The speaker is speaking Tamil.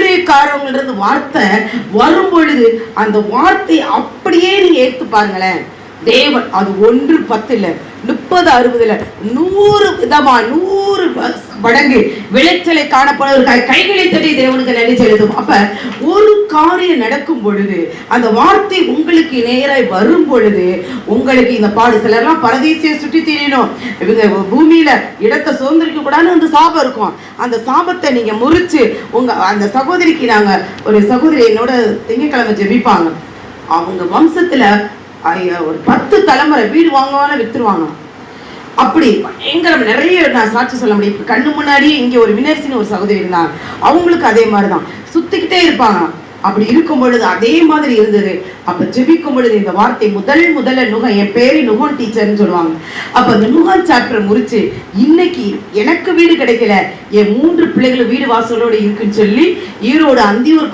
ஊழியக்காரவங்க வார்த்தை வரும் பொழுது அந்த வார்த்தை அப்படியே நீங்க ஏற்று பாருங்களேன். தேவன் அது 1-10 இல்ல 30-60 100 விதமா 100 மடங்கு விளைச்சலை காணப்படுவதற்காக கைகளை தட்டி தேவனுக்கு நன்றி செலுத்தும். அப்ப ஒரு காரியம் நடக்கும் பொழுது அந்த வார்த்தை உங்களுக்கு நேராய் வரும் பொழுது உங்களுக்கு இந்த பாடு சிலர்லாம் பரதேசியை சுற்றி திரியணும், இவங்க பூமியில இடத்தை சுதந்திரிக்க கூடாதுன்னு அந்த சாபம் இருக்கும். அந்த சாபத்தை நீங்க முறிச்சு உங்க அந்த சகோதரிக்கு, நாங்க ஒரு சகோதரி என்னோட திங்கட்கிழமை ஜெபிப்பாங்க, அவங்க வம்சத்துல ஒரு 10 தலைமுறை வீடு வாங்குவாங்க வித்துருவாங்க. அப்படி பயங்கரம் நிறைய நான் சாட்சி சொல்ல முடியும். இப்ப கண்ணு முன்னாடியே இங்க ஒரு வினர்சின்னு ஒரு சகோதரி இருந்தாங்க, அவங்களுக்கு அதே மாதிரிதான் சுத்திக்கிட்டே இருப்பாங்க. அப்படி இருக்கும் பொழுது அதே மாதிரி இருந்தது. அப்ப ஜெபிக்கும் பொழுது இந்த வார்த்தை முதல்ல நுகன், என் பேரு நுகன் டீச்சர்னு சொல்லுவாங்க. அப்ப அந்த நுகன் சாப்டர் முடிச்சு இன்னைக்கு எனக்கு வீடு கிடைக்கல, என் 3 பிள்ளைகளும் வீடு வாசலோட இருக்குன்னு சொல்லி ஈரோடு அந்தியூர்